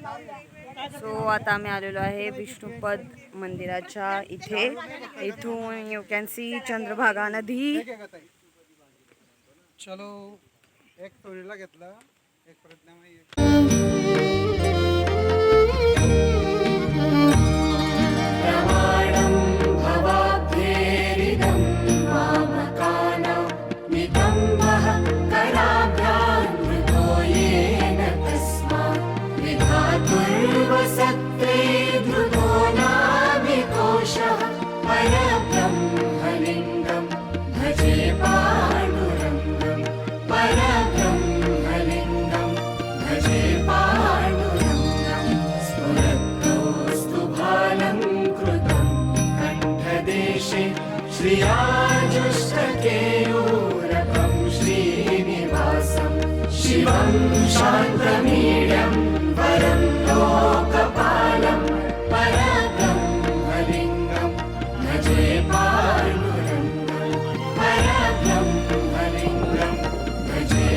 So आता आम्ही आलेलो आहे विष्णुपद मंदिराच्या इथे. इथून यू कॅन सी चंद्रभागा नदी. चलो एक तोडीला घेतला एक प्रज्ञामय श्रियाजुष्टकेयूरकं श्रीनिवासं शिवं शान्तमीड्यं वरं लोकपालं परब्रह्मलिङ्गं भजे पाण्डुरङ्गं परब्रह्मलिङ्गं भजे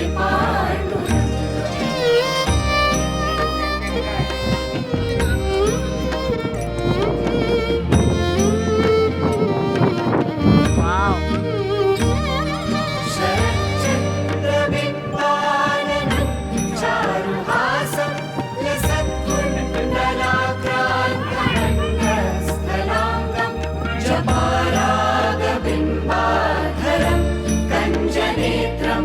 वाव. शरच्चन्द्रबिम्बाननं चारुहासं लसत्कुण्डलाक्रान्तमण्डस्थलाङ्गं जपारागबिम्बाधरं कञ्जनेत्रं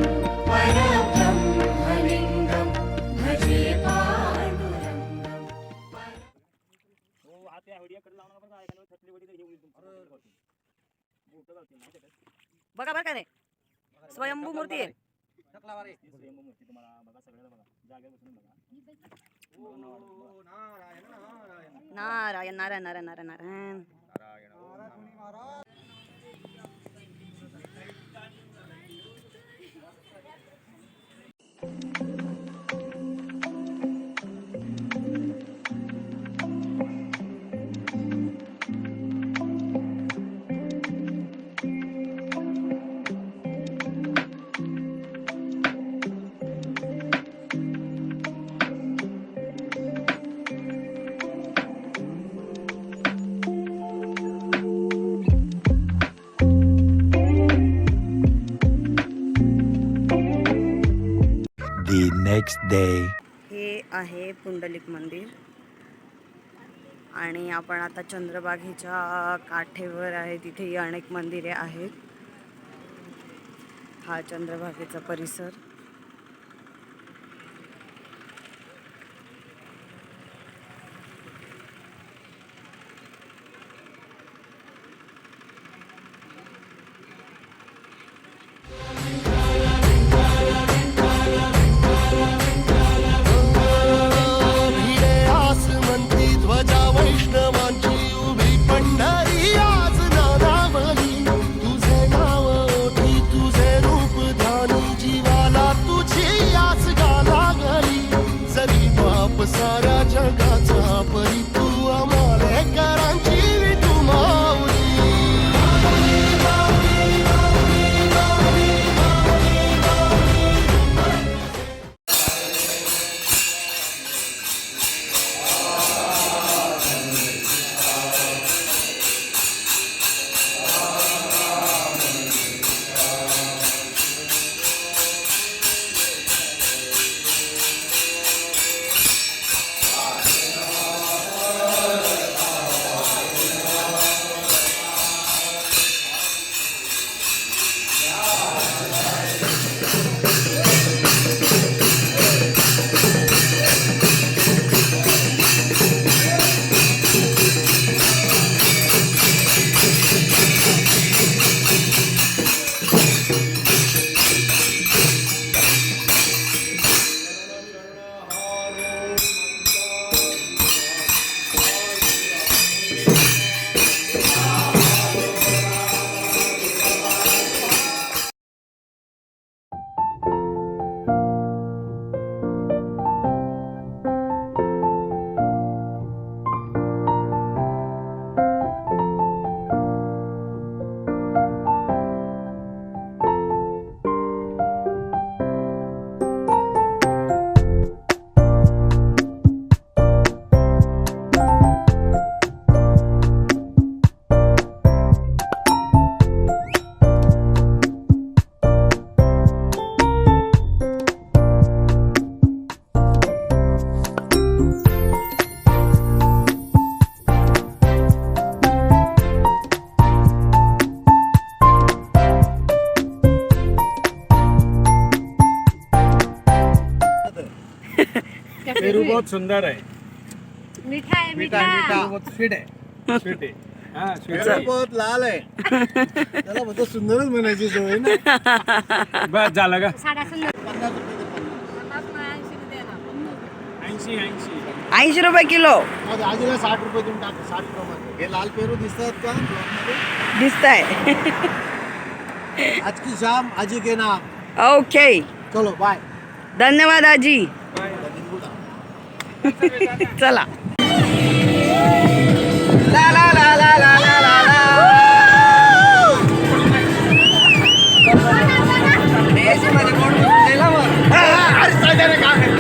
परब्रह्मलिङ्गं भजे पाण्डुरङ्गं. बघा बरं का रे, स्वयंभू मूर्ती आहे. Narayan Narayan Narayan Narayan Narayan. The next day. हे आहे पुंडलिक मंदिर आणि आपण आता चंद्रभागेच्या काठेवर आहे. तिथेही अनेक मंदिरे आहेत. हा चंद्रभागेचा परिसर. भिडे आसमंती ध्वजा वैष्णवांची उभी पंढरी आज नानावली. तुझे नाव ओठी तुझे रूप ध्यानी जीवाला तुझी याच गाला गली. जरी बाप साऱ्या जगाचा परी तू आम्हालेकरांची विठू माऊली. पेरू बहुत सुंदर है मीठा आहे मीठा मीठा बहुत स्वीट है स्वीट आहे हा स्वीट बहुत लाल आहे त्याला बहुत सुंदरच म्हणायची सवय ना बस झालं का 80 रुपये किलो आजीला 60 रुपये देऊन टाक 60 रुपये हे लाल पेरू दिसतात का दिसत आहे. आज की शाम आजी के नाम ओके चलो बाय धन्यवाद आजी. चला ला ला ला ला ला ला ला ला.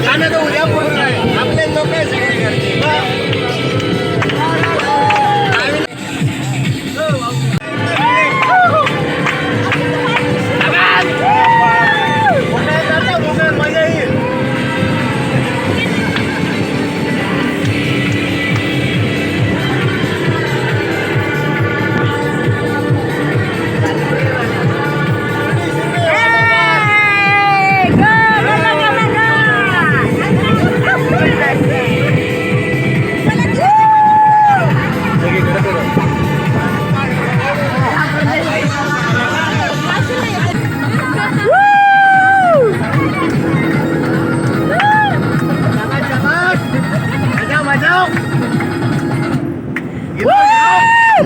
गाणं तर उद्या पूर्ण आहे आपले लोक आहे सगळे घरचे मजा येईल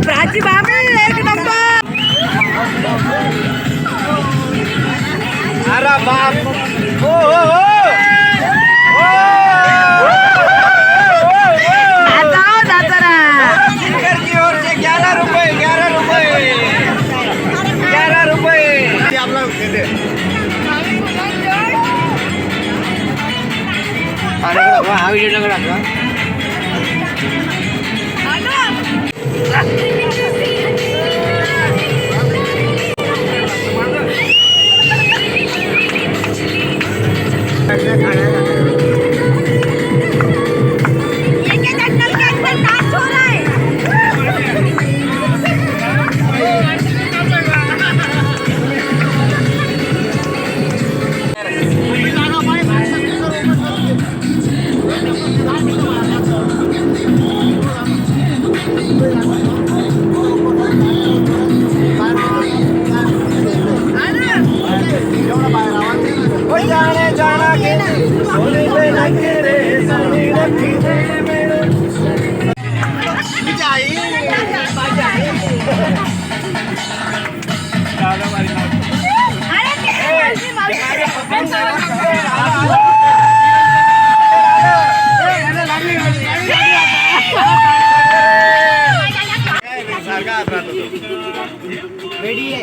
प्राची बाबी एक नंबर. अरे बाप हो हो की ओर से 11 रुपये 11 रुपये 11 रुपये ते आपला देते हा व्हिडिओ नका टाका रेडी आहे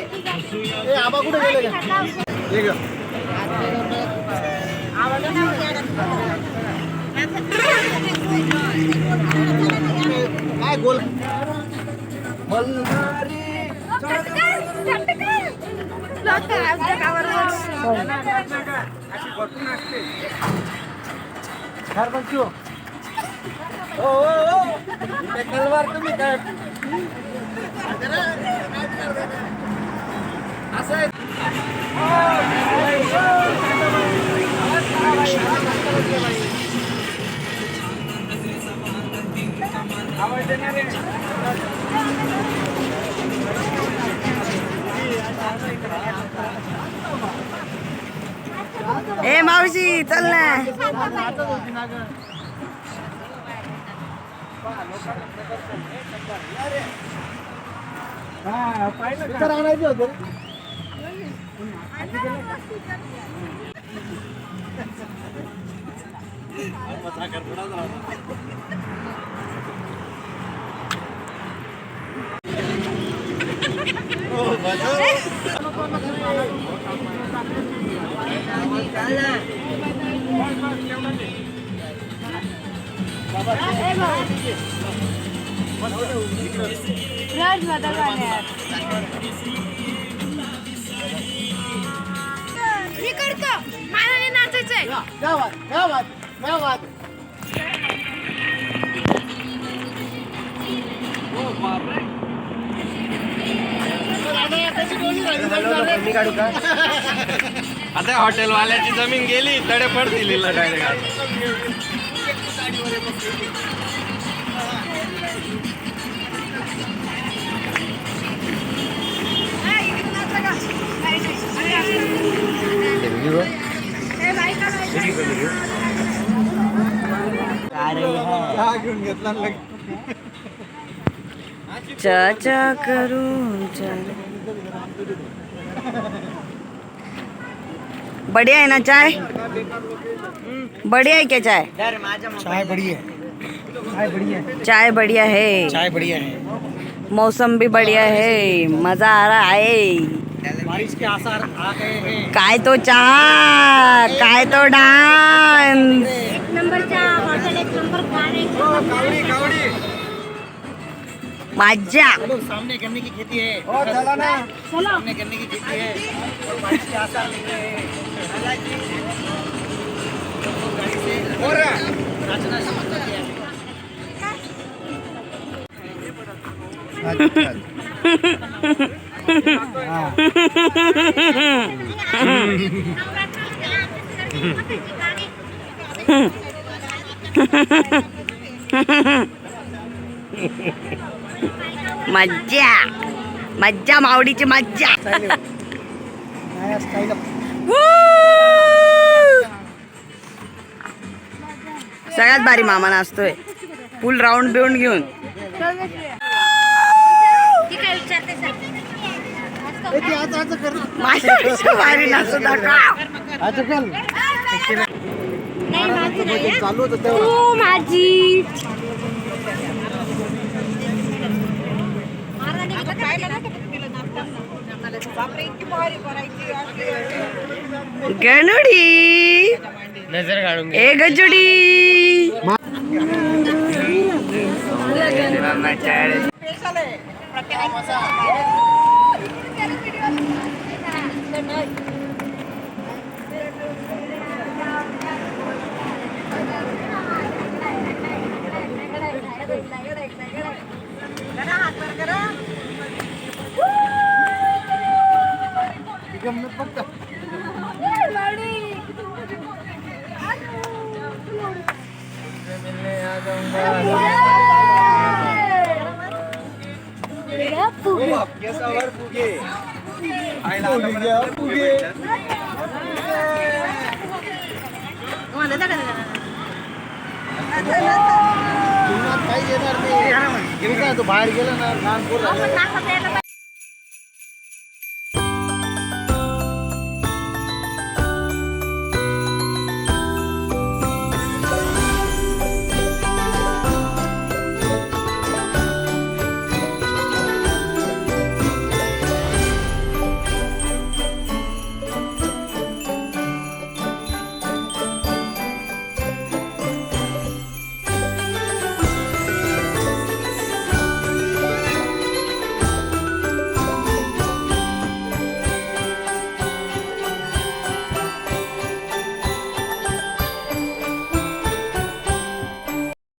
ए आबा कुठे गेले का हे ग काय गोल तलवार तुम्ही काय असं ए मावशी चल ना. आणायचे होते मी करतो मला नाही नाचायचंय. काढू का आता हॉटेलवाल्याची जमीन गेली तडे पडतील डायरेक्ट. घेऊन घेतला चाचा करू बढ़िया है ना चाय? बढ़िया है क्या चाय? चाय बढ़िया चाय बढ़िया है. चाय बढ़िया है. मौसम भी बढ़िया है. मजा आ रहा है. बारिश के आसार आ गए हैं. काय तो चहा, काय तो डान्स. एक नंबरचा हॉटेल, एक नंबर खाणे. मजा. सामने गन्ने की खेती है. चला ना. सामने गन्ने की खेती है और बारिश के आसार दिख रहे हैं. हालांकि गाड़ी से नाचना शुरू कर दिया है. मज्जा मज्जा मावडीची मज्जा. सगळ्यात भारी मामा नाचतोय फुल राऊंड बिऊंड घेऊन. ती काय विचारते सांग. माझ्यापेक्षा भारी नाचत होता. नाही माझी नाही हं. तू माझी. गणुडी नजर काढून ए गजुडी. केसावर फुगे. फुगे. काही येणार नाही. तू बाहेर गेला ना लहान पोरं.